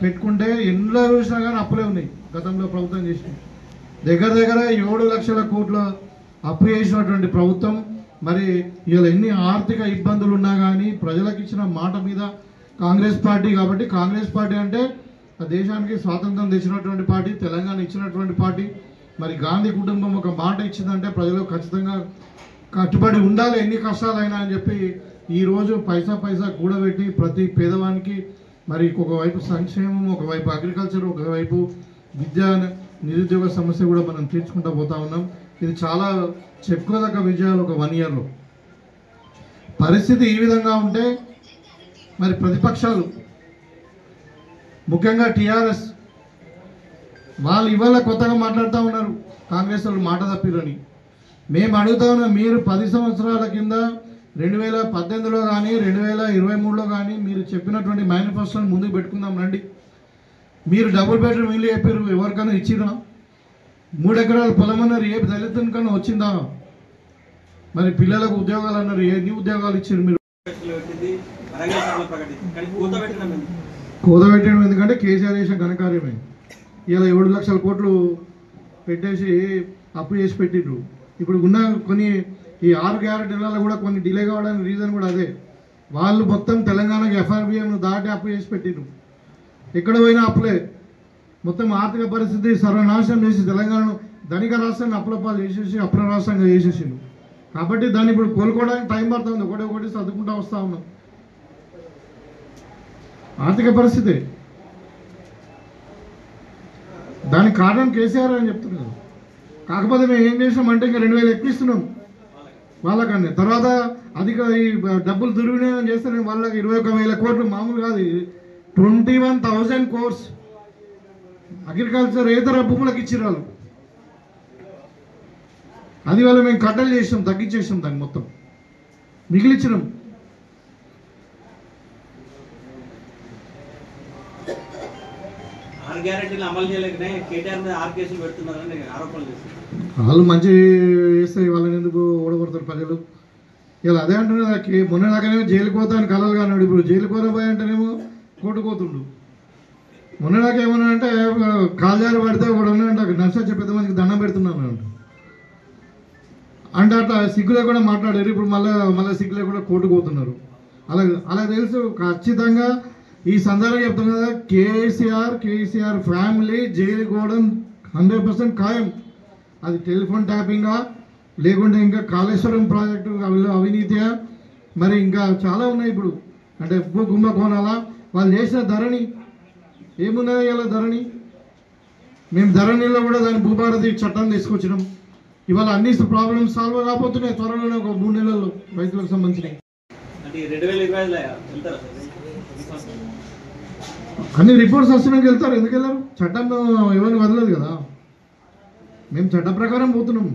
పెట్టుకుంటే ఎందులో చూసినా కానీ అప్పులే ఉన్నాయి. గతంలో ప్రభుత్వం చేసిన దగ్గర 7 లక్షల కోట్ల అప్పు చేసినటువంటి ప్రభుత్వం మరి ఇలా ఎన్ని ఆర్థిక ఇబ్బందులు ఉన్నా కానీ ప్రజలకు ఇచ్చిన మాట మీద కాంగ్రెస్ పార్టీ, కాబట్టి కాంగ్రెస్ పార్టీ అంటే దేశానికి స్వాతంత్రం తెచ్చినటువంటి పార్టీ, తెలంగాణ ఇచ్చినటువంటి పార్టీ. మరి గాంధీ కుటుంబం ఒక మాట ఇచ్చిందంటే ప్రజలు ఖచ్చితంగా కట్టుబడి ఉండాలి, ఎన్ని కష్టాలైనా అని చెప్పి ఈరోజు పైసా కూడబెట్టి ప్రతి పేదవానికి మరి ఒకవైపు సంక్షేమం, ఒకవైపు అగ్రికల్చర్, ఒకవైపు విద్యా నిరుద్యోగ సమస్య కూడా మనం తీర్చుకుంటూ పోతా ఉన్నాం. ఇది చాలా చెప్పుకోదగ్గ విజయాలు ఒక 1 ఇయర్లో. పరిస్థితి ఈ విధంగా ఉంటే మరి ప్రతిపక్షాలు ముఖ్యంగా టీఆర్ఎస్ వాళ్ళు ఇవాళ కొత్తగా మాట్లాడుతూ ఉన్నారు, కాంగ్రెస్ వాళ్ళు మాట తప్పిరని. మేము అడుగుతా ఉన్నాం, మీరు 10 సంవత్సరాల కింద 2018లో కానీ 2023లో కానీ మీరు చెప్పినటువంటి మేనిఫెస్టోని ముందుకు పెట్టుకుందాం రండి. మీరు డబుల్ బెడ్రూమ్ ఇల్లు చెప్పారు, ఎవరికైనా ఇచ్చిరా? 3 ఎకరాల పొలం అన్నారు, ఏ దళితునికన్నా వచ్చిందా? మరి పిల్లలకు ఉద్యోగాలు అన్నారు, ఎన్ని ఉద్యోగాలు ఇచ్చారు మీరు? కూదబెట్టడం ఎందుకంటే కేసీఆర్ చేసిన ఘనకార్యమే. ఇలా 7 లక్షల కోట్లు పెట్టేసి అప్పు చేసి పెట్టిండ్రు. ఇప్పుడు ఉన్న కొన్ని ఈ 6 గ్యారెంటీలలో కూడా కొన్ని డిలే కావడానికి రీజన్ కూడా అదే. వాళ్ళు మొత్తం తెలంగాణకి FRBM దాటి అప్పు చేసి పెట్టిండ్రు. ఎక్కడ పోయినా అప్పులే. మొత్తం ఆర్థిక పరిస్థితి సర్వనాశనం చేసి తెలంగాణను ధనిక రాష్ట్రాన్ని అప్పులపాలు చేసేసి అప్ర రాష్ట్రంగా చేసేసిండు. కాబట్టి దాన్ని ఇప్పుడు కోలుకోవడానికి టైం పడుతుంది. ఒకటి సర్దుకుంటూ వస్తూ ఉన్నాం. ఆర్థిక పరిస్థితి దానికి కారణం కేసీఆర్ అని చెప్తున్నారు. కాకపోతే మేము ఏం చేసినామంటే ఇంకా 2000 ఎక్కిస్తున్నాం వాళ్ళకన్నా. తర్వాత అధిక ఈ డబ్బులు దుర్వినియోగం చేస్తే వాళ్ళకి 21,000 కోట్లు మామూలు కాదు, 21,000 కోర్స్ అగ్రికల్చర్ ఇతర భూములకు ఇచ్చారు వాళ్ళు. అది వాళ్ళు మేము కట్టలు చేసినాం, తగ్గించేసినాం, దాన్ని మొత్తం మిగిలిచ్చినాం. వాళ్ళు మంచి చేస్తే వాళ్ళని ఎందుకు ఓడగొడతారు ప్రజలు? ఇలా అదే అంటున్నారు, మొన్న దాకానేమో జైలు పోతాను కలలు కాన్నాడు, ఇప్పుడు జైలు పోయి అంటేనేమో కోటుకోతుండు. మొన్న దాకా ఏమన్నా అంటే కాల్జారు పడితే ఒకడు ఉన్నాయంటే నర్సచ్చి పెద్ద మందికి దండం పెడుతున్నాను అంటే అట్లా సిగ్గులే కూడా మాట్లాడారు. ఇప్పుడు మళ్ళీ సిగ్గులే కూడా కోటుకోతున్నారు. అలా తెలుసు ఖచ్చితంగా. ఈ సందర్భంగా చెప్తున్నా కదా, కేసీఆర్ ఫ్యామిలీ జైలు పోవడం 100% ఖాయం. అది టెలిఫోన్ ట్యాపింగా, లేకుంటే ఇంకా కాళేశ్వరం ప్రాజెక్టు అవినీతియా, మరి ఇంకా చాలా ఉన్నాయి ఇప్పుడు. అంటే కుంభకోణాలా, వాళ్ళు చేసిన ధరణి ఏమున్నది ఇలా ధరణి. మేము ధరణిలో కూడా దాని భూభారతి చట్టం తీసుకొచ్చినాం. ఇవాళ అన్ని ప్రాబ్లమ్స్ సాల్వ్ కాకపోతున్నాయి. త్వరలోనే ఒక 3 నెలల్లో రైతులకు సంబంధించినవి అన్ని రిపోర్ట్స్ వస్తున్నాక వెళ్తారు. ఎందుకు వెళ్ళారు? చట్టం ఎవరిని వదలదు కదా. మేము చట్ట ప్రకారం పోతున్నాం.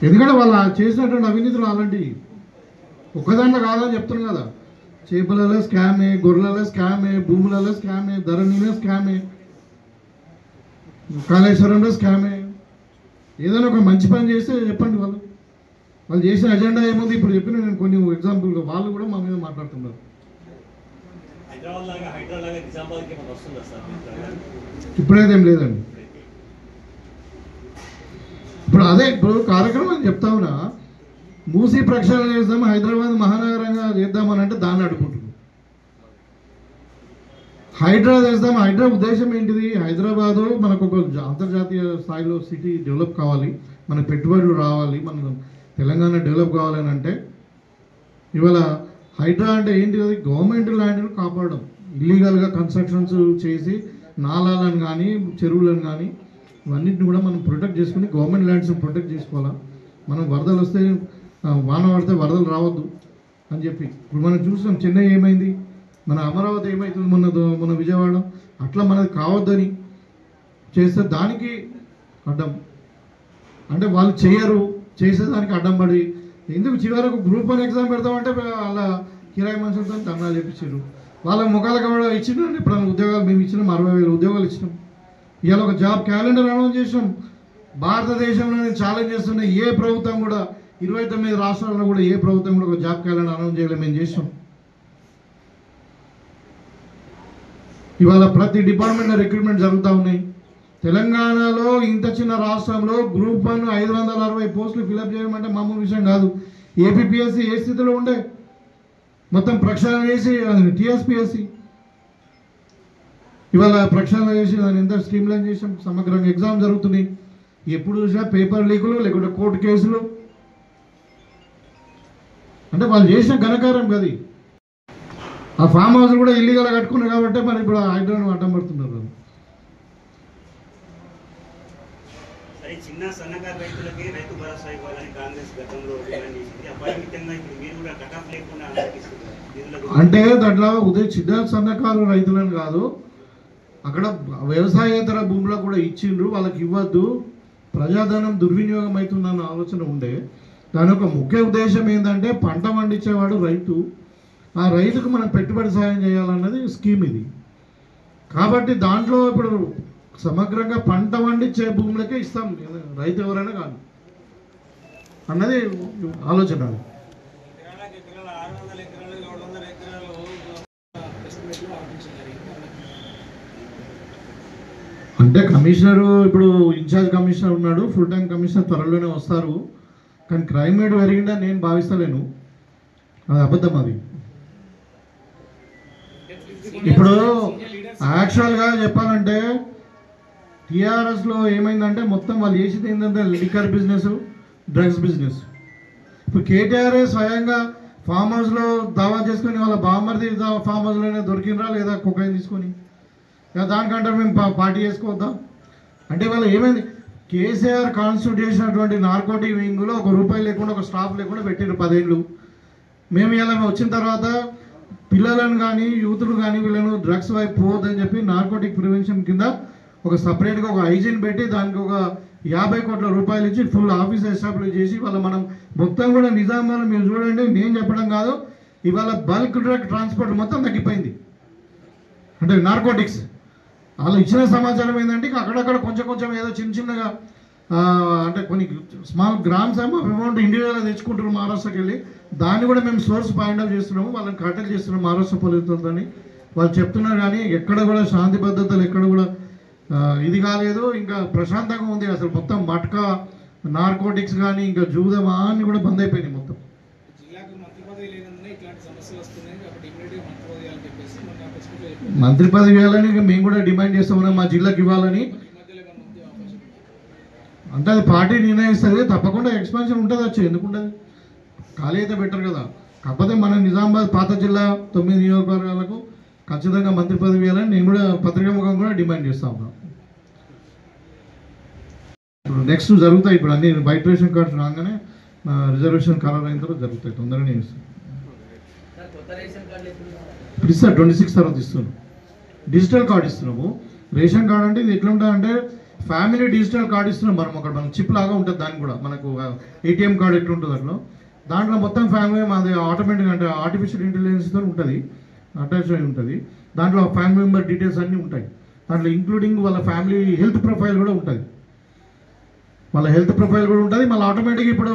ఎందుకంటే వాళ్ళు చేసినటువంటి అవినీతులు అలాంటివి ఒక్కదాంట్లో కాదని చెప్తున్నాం కదా. చేపలలో స్కామే, గొర్రెలలో స్కామే, భూములలో స్కామే, ధరణిలో స్కామే, కాళేశ్వరంలో స్కామే. ఏదైనా ఒక మంచి పని చేస్తే చెప్పండి. వాళ్ళు చేసిన అజెండా ఏముంది? ఇప్పుడు చెప్పిన నేను కొన్ని ఎగ్జాంపుల్గా వాళ్ళు కూడా మా మీద మాట్లాడుతున్నారు. ఇప్పుడైతే ఏం లేదండి. ఇప్పుడు కార్యక్రమం చెప్తా ఉన్నా, మూసీ ప్రక్షాళన చేద్దాం, హైదరాబాద్ మహానగరంగా చేద్దామని అంటే దాన్ని అడుగుంటున్నాం. హైడ్రా చేద్దాం. హైడ్రా ఉద్దేశం ఏంటిది? హైదరాబాదు మనకు ఒక అంతర్జాతీయ స్థాయిలో సిటీ డెవలప్ కావాలి, మన పెట్టుబడులు రావాలి, మన తెలంగాణ డెవలప్ కావాలని అంటే ఇవాళ హైడ్రా అంటే ఏంటి? అది గవర్నమెంట్ ల్యాండ్ను కాపాడడం. ఇల్లీగల్గా కన్స్ట్రక్షన్స్ చేసి నాలాలను కానీ చెరువులను కానీ ఇవన్నిటిని కూడా మనం ప్రొటెక్ట్ చేసుకుని గవర్నమెంట్ ల్యాండ్స్ని ప్రొటెక్ట్ చేసుకోవాలా. మనం వరదలు వస్తే వాన పడితే వరదలు రావద్దు అని చెప్పి ఇప్పుడు మనం చూసాం. చెన్నై ఏమైంది, మన అమరావతి ఏమవుతుంది, మొన్న విజయవాడ. అట్లా మనది కావద్దని చేస్తే దానికి అడ్డం. అంటే వాళ్ళు చేయరు, చేసేదానికి అడ్డం పడి ఎందుకు చివరకు గ్రూప్ 1 ఎగ్జామ్ పెడతామంటే వాళ్ళ కిరాయి మనుషులతో ధర్నాలు చెప్పించారు. వాళ్ళ ముఖాలకు కూడా ఇచ్చినాం. ఇప్పుడు ఉద్యోగాలు మేము ఇచ్చినాం, 60,000 ఉద్యోగాలు ఇచ్చినాం. ఇవాళ ఒక జాబ్ క్యాలెండర్ అనౌన్స్ చేసినాం. భారతదేశంలోనే ఛాలెంజ్ చేస్తున్న ఏ ప్రభుత్వం కూడా 29 రాష్ట్రాల్లో కూడా ఏ ప్రభుత్వం కూడా ఒక జాబ్ క్యాలెండర్ అనౌన్స్ చేయలేదు, మేము చేసాం. ఇవాళ ప్రతి డిపార్ట్మెంట్లో రిక్రూట్మెంట్ జరుగుతూ ఉన్నాయి. తెలంగాణలో ఇంత చిన్న రాష్ట్రంలో గ్రూప్ 1 560 పోస్టులు ఫిలప్ చేయమంటే మామూలు విషయం కాదు. ఏపీపీఎస్సీ ఏ స్థితిలో ఉండే మొత్తం ప్రక్షాళన చేసి టీఎస్పీఎస్సీ ఇవాళ ప్రక్షాళన చేసి దాన్ని ఎంత స్ట్రీమ్లైన్ చేసాం. సమగ్రంగా ఎగ్జామ్ జరుగుతున్నాయి. ఎప్పుడు చూసినా పేపర్ లీకులు లేకుంటే కోర్టు కేసులు. అంటే వాళ్ళు చేసిన ఘనకారం కదా. ఆ ఫామ్ హౌస్ కూడా ఇల్లీగల్ కట్టుకున్నారు కాబట్టి మరి ఇప్పుడు హైదరాబాద్ అడ్డం పడుతున్నారు. చిన్న సన్నకారు రైతులకి రైతు భరోసా ఇవ్వాలని కాంగ్రెస్ గతంలో డిమాండ్ చేసింది. అపరిమితంగా ఇప్పుడు మీరు కూడా కటాఫ్ లేకుండా అనుమతిస్తున్నారు. అంటే దాంట్లో చిన్న సన్నకారు రైతులను కాదు, అక్కడ వ్యవసాయేతర భూములకు కూడా ఇచ్చిండ్రు, వాళ్ళకి ఇవ్వద్దు, ప్రజాధనం దుర్వినియోగం అవుతుందన్న ఆలోచన ఉండే. దాని యొక్క ముఖ్య ఉద్దేశం ఏంటంటే పంట పండించేవాడు రైతు, ఆ రైతుకు మనం పెట్టుబడి సాయం చేయాలన్నది స్కీమ్ ఇది. కాబట్టి దాంట్లో ఇప్పుడు సమగ్రంగా పంట పండించే భూములకే ఇస్తాం, రైతు ఎవరైనా కాదు అన్నది ఆలోచన. అంటే కమిషనరు ఇప్పుడు ఇన్ఛార్జ్ కమిషనర్ ఉన్నాడు, ఫుల్ టైం కమిషనర్ త్వరలోనే వస్తారు. కానీ క్రైమ్ రేట్ పెరిగిందని నేను భావిస్తలేను, అది అబద్ధం. అది ఇప్పుడు యాక్చువల్గా చెప్పాలంటే టీఆర్ఎస్లో ఏమైందంటే మొత్తం వాళ్ళు చేసింది ఏంటంటే లిక్కర్ బిజినెస్, డ్రగ్స్ బిజినెస్. ఇప్పుడు కేటీఆర్ స్వయంగా ఫామ్ హౌస్లో దావా చేసుకొని వాళ్ళ బామ్మర్ది ఫామ్ హౌస్లోనే దొరికినరా లేదా కుక్కని తీసుకొని దానికంటే మేము పార్టీ చేసుకోవద్దాం అంటే వాళ్ళు ఏమైంది. కేసీఆర్ కాన్స్టిట్యూట్ చేసినటువంటి నార్కోటిక్ వింగ్లో ₹1 లేకుండా ఒక స్టాఫ్ లేకుండా పెట్టారు 10 ఏళ్ళు. మేము ఇలా వచ్చిన తర్వాత పిల్లలను కానీ యూత్ను కానీ వీళ్ళను డ్రగ్స్ వైపు పోవద్దని చెప్పి నార్కోటిక్ ప్రివెన్షన్ కింద ఒక సపరేట్గా ఒక ఐజీని పెట్టి దానికి ఒక ₹50 కోట్ల ఇచ్చి ఫుల్ ఆఫీస్ ఎస్టాబ్లిష్ చేసి వాళ్ళ మనం మొత్తం కూడా నిజామాబాద్ మీరు చూడండి, నేను చెప్పడం కాదు, ఇవాళ బల్క్ డ్రగ్ ట్రాన్స్పోర్ట్ మొత్తం తగ్గిపోయింది. అంటే నార్కోటిక్స్ వాళ్ళు ఇచ్చిన సమాచారం ఏంటంటే అక్కడక్కడ కొంచెం ఏదో చిన్నగా అంటే కొన్ని స్మాల్ గ్రామ్స్ అమౌంట్ ఇండివిజువల్గా తెచ్చుకుంటారు మహారాష్ట్రకి వెళ్ళి. దాన్ని కూడా మేము సోర్స్ పాయింట్ అవుట్ చేస్తున్నాము, వాళ్ళని కట్టెలు చేస్తున్నాం మహారాష్ట్ర పోలీసులతోని. వాళ్ళు చెప్తున్నారు కానీ ఎక్కడ కూడా శాంతి భద్రతలు ఎక్కడ కూడా ఇది కాలేదు, ఇంకా ప్రశాంతంగా ఉంది. అసలు మొత్తం మట్కా నార్కోటిక్స్ కానీ ఇంకా జూదం అన్ని కూడా బంద్ అయిపోయినాయి మొత్తం. మంత్రి పదవి ఇవ్వాలని మేము కూడా డిమాండ్ చేస్తామన్నా మా జిల్లాకి ఇవ్వాలని. అంటే అది పార్టీ నిర్ణయిస్తుంది, తప్పకుండా ఎక్స్పాన్షన్ ఉంటుంది. వచ్చి ఎందుకుంటుంది, ఖాళీ అయితే బెటర్ కదా. కాకపోతే మన నిజామాబాద్ పాత జిల్లా 9 నియోజకవర్గాలకు ఖచ్చితంగా మంత్రి పదవి ఇవ్వాలని నేను కూడా పత్రికాముఖం కూడా డిమాండ్ చేస్తా ఉన్నాను. ఇప్పుడు నెక్స్ట్ జరుగుతాయి, ఇప్పుడు అన్ని వైట్ రేషన్ కార్డ్స్ రాగానే రిజర్వేషన్ ఖరారు అయిన తర్వాత జరుగుతాయి, తొందరగానే ఇస్తాను. ఇప్పుడు ఇస్తారు 26 తర్వాత ఇస్తున్నాం. డిజిటల్ కార్డు ఇస్తున్నాము. రేషన్ కార్డు అంటే ఇది ఎట్లా ఉంటుందంటే ఫ్యామిలీ డిజిటల్ కార్డు ఇస్తున్నాం మనం చిప్ లాగా ఉంటుంది. దానికి కూడా మనకు ఏటీఎం కార్డు ఎట్లా ఉంటుంది అట్లా దాంట్లో మొత్తం ఫ్యామిలీ మాది ఆటోమేటిక్ అంటే ఆర్టిఫిషియల్ ఇంటెలిజెన్స్తో ఉంటుంది, అటాచ్ అయి ఉంటుంది. దాంట్లో ఫ్యామిలీ మెంబర్ డీటెయిల్స్ అన్నీ ఉంటాయి. దాంట్లో ఇంక్లూడింగ్ వాళ్ళ ఫ్యామిలీ హెల్త్ ప్రొఫైల్ కూడా ఉంటుంది. మళ్ళీ ఆటోమేటిక్గా ఇప్పుడు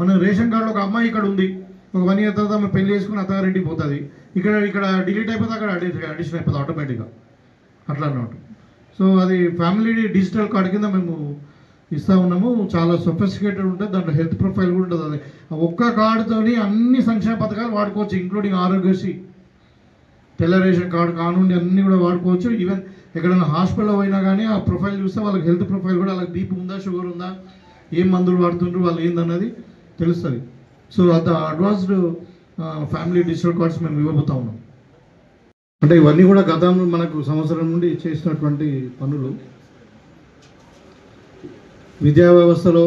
మన రేషన్ కార్డులో ఒక అమ్మాయి ఇక్కడ ఉంది, ఒక 1 year తర్వాత ఆమె పెళ్లి చేసుకుని అత్తగారింటికి పోతుంది, ఇక్కడ డిలీట్ అయిపోతే అక్కడ అడిషన్ అయిపోతుంది ఆటోమేటిక్గా అట్లా అన్నమాట. సో అది ఫ్యామిలీ డిజిటల్ కార్డు కింద మేము ఇస్తూ ఉన్నాము. చాలా సొఫిస్టికేటెడ్ ఉంటుంది, దాంట్లో హెల్త్ ప్రొఫైల్ కూడా ఉంటుంది. అది ఒక్క కార్డుతో అన్ని సంక్షేమ పథకాలు వాడుకోవచ్చు, ఇంక్లూడింగ్ ఆరోగ్యశ్రీ, తెల్ల రేషన్ కార్డు కానుండి అన్నీ కూడా వాడుకోవచ్చు. ఈవెన్ ఎక్కడైనా హాస్పిటల్లో పోయినా కానీ ఆ ప్రొఫైల్ చూస్తే వాళ్ళకి హెల్త్ ప్రొఫైల్ కూడా వాళ్ళకి బీపీ ఉందా, షుగర్ ఉందా, ఏం మందులు వాడుతుండ్రు, వాళ్ళు ఏందన్నది తెలుస్తుంది. సో అంత అడ్వాన్స్డ్ ఫ్యామిలీ డిజిటల్ కార్డ్స్ మేము ఇవ్వబోతా ఉన్నాం. అంటే ఇవన్నీ కూడా గతంలో మనకు సంవత్సరం నుండి చేసినటువంటి పనులు. విద్యా వ్యవస్థలో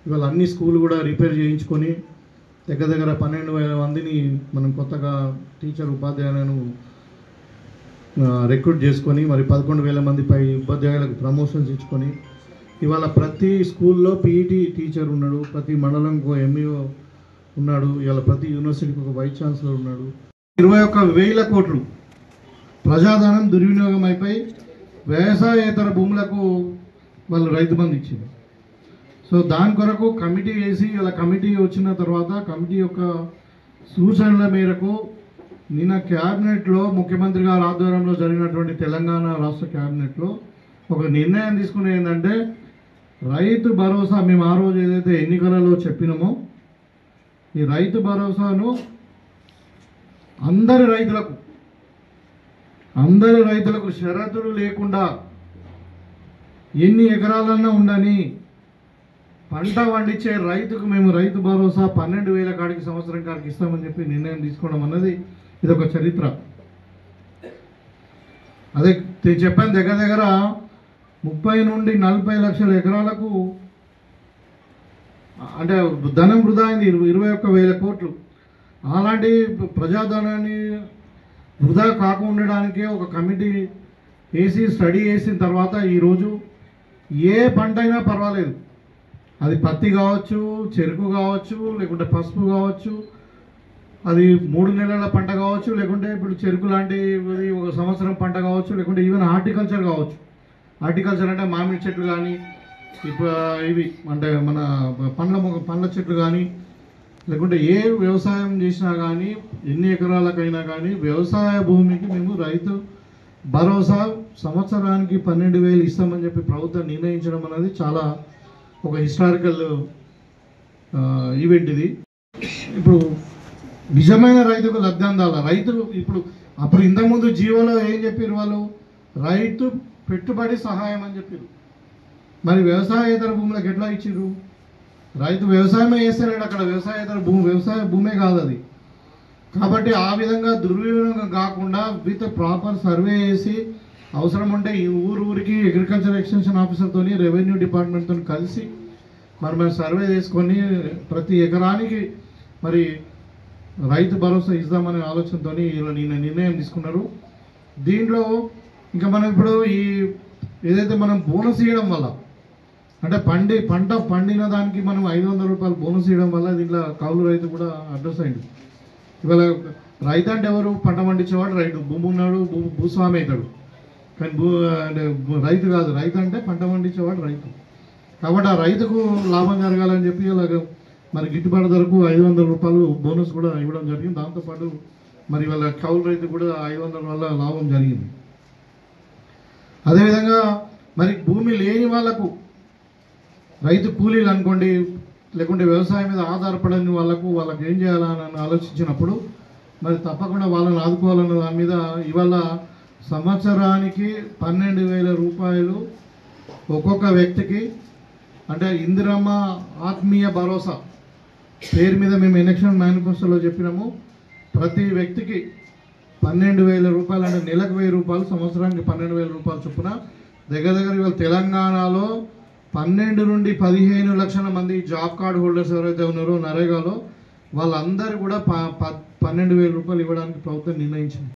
ఇవాళ అన్ని స్కూళ్ళు కూడా రిపేర్ చేయించుకొని దగ్గర 12,000 మందిని మనం కొత్తగా టీచర్ ఉపాధ్యాయులను రిక్రూట్ చేసుకొని మరి 11,000 మంది పై ఉపాధ్యాయులకు ప్రమోషన్స్ ఇచ్చుకొని ఇవాళ ప్రతి స్కూల్లో పీఈటీ టీచర్ ఉన్నాడు, ప్రతి మండలంకు ఎంఈఓ ఉన్నాడు, ఇవాళ ప్రతి యూనివర్సిటీకి ఒక వైస్ ఛాన్సలర్ ఉన్నాడు. 21,000 కోట్లు ప్రజాధనం దుర్వినియోగం అయిపోయి వ్యవసాయేతర భూములకు వాళ్ళు రైతు బంధు ఇచ్చింది. సో దాని కొరకు కమిటీ వేసి ఇలా కమిటీ వచ్చిన తర్వాత కమిటీ యొక్క సూచనల మేరకు నిన్న క్యాబినెట్లో ముఖ్యమంత్రి గారి ఆధ్వర్యంలో జరిగినటువంటి తెలంగాణ రాష్ట్ర క్యాబినెట్లో ఒక నిర్ణయం తీసుకునే ఏంటంటే రైతు భరోసా మేము ఆ రోజు ఏదైతే ఎన్నికలలో చెప్పినామో ఈ రైతు భరోసాను అందరి రైతులకు షరతులు లేకుండా ఎన్ని ఎకరాలన్నా ఉండని పంట పండించే రైతుకు మేము రైతు భరోసా 12,000 కాడికి సంవత్సరం కాడికి ఇస్తామని చెప్పి నిర్ణయం తీసుకోవడం అన్నది ఇది ఒక చరిత్ర. అదే చెప్పాను, దగ్గర 30 నుండి 40 లక్షల ఎకరాలకు అంటే ధనం వృధా అయింది 21,000 కోట్లు. అలాంటి ప్రజాధనాన్ని వృధా కాకుండడానికి ఒక కమిటీ వేసి స్టడీ చేసిన తర్వాత ఈరోజు ఏ పంట అయినా పర్వాలేదు, అది పత్తి కావచ్చు, చెరుకు కావచ్చు, లేకుంటే పసుపు కావచ్చు, అది 3 నెలల పంట కావచ్చు, లేకుంటే ఇప్పుడు చెరుకు లాంటిది ఒక సంవత్సరం పంట కావచ్చు, లేకుంటే ఈవెన్ హార్టికల్చర్ కావచ్చు. హార్టికల్చర్ అంటే మామిడి చెట్లు కానీ ఇవి అంటే మన పండ్ల చెట్లు కానీ లేకుంటే ఏ వ్యవసాయం చేసినా కానీ ఎన్ని ఎకరాలకైనా కానీ వ్యవసాయ భూమికి మేము రైతు భరోసా సంవత్సరానికి 12,000 ఇస్తామని చెప్పి ప్రభుత్వం నిర్ణయించడం అనేది చాలా ఒక హిస్టారికల్ ఈవెంట్ ఇది. ఇప్పుడు నిజమైన రైతుకు లబ్ధి అందాల. రైతులు ఇప్పుడు అప్పుడు ఇంతకుముందు జీవోలో ఏం చెప్పారు వాళ్ళు, రైతు పెట్టుబడి సహాయం అని చెప్పారు. మరి వ్యవసాయేతర భూములకు ఎట్లా ఇచ్చిర్రు? రైతు వ్యవసాయమే చేస్తలేడు అక్కడ, వ్యవసాయ భూమే కాదు అది. కాబట్టి ఆ విధంగా దుర్వినియోగం కాకుండా విత్ ప్రాపర్ సర్వే చేసి అవసరం ఉంటే ఈ ఊరికి అగ్రికల్చర్ ఎక్స్టెన్షన్ ఆఫీసర్తో రెవెన్యూ డిపార్ట్మెంట్తో కలిసి మరి మేము సర్వే చేసుకొని ప్రతి ఎకరానికి మరి రైతు భరోసా ఇద్దామనే ఆలోచనతో నిన్న నిర్ణయం తీసుకున్నారు. దీంట్లో ఇంకా మనం ఇప్పుడు ఏదైతే మనం బోనస్ ఇవ్వడం వల్ల అంటే పంట పండిన దానికి మనం 500 రూపాయలు బోనస్ ఇవ్వడం వల్ల దీంట్లో కౌలు రైతు కూడా అడ్రస్ అయింది. ఇవాళ రైతు అంటే ఎవరు? పంట పండించేవాడు రైతు, భూమి ఉన్నాడు భూస్వామి అవుతాడు, కానీ అంటే రైతు కాదు. రైతు అంటే పంట పండించేవాడు రైతు. కాబట్టి ఆ రైతుకు లాభం జరగాలని చెప్పి అలాగ మరి గిట్టుబాటు ధరకు 500 రూపాయలు బోనస్ కూడా ఇవ్వడం జరిగింది. దాంతోపాటు మరి వాళ్ళ కౌలు రైతు కూడా 500 వల్ల లాభం జరిగింది. అదేవిధంగా మరి భూమి లేని వాళ్లకు రైతు కూలీలు అనుకోండి, లేకుంటే వ్యవసాయం మీద ఆధారపడని వాళ్ళకు ఏం చేయాలని ఆలోచించినప్పుడు మరి తప్పకుండా వాళ్ళని ఆదుకోవాలన్న దాని మీద ఇవాళ సంవత్సరానికి 12,000 రూపాయలు ఒక్కొక్క వ్యక్తికి అంటే ఇందిరమ్మ ఆత్మీయ భరోసా పేరు మీద మేము ఎలక్షన్ మేనిఫెస్టోలో చెప్పినాము. ప్రతి వ్యక్తికి 12,000 రూపాయలు అంటే నెలకు 1,000 రూపాయలు, సంవత్సరానికి 12,000 రూపాయలు చొప్పున దగ్గర ఇవాళ తెలంగాణలో 12 నుండి 15 లక్షల మంది జాబ్ కార్డు హోల్డర్స్ ఎవరైతే ఉన్నారో నరేగాలో వాళ్ళందరూ కూడా 12,000 రూపాయలు ఇవ్వడానికి ప్రభుత్వం నిర్ణయించింది.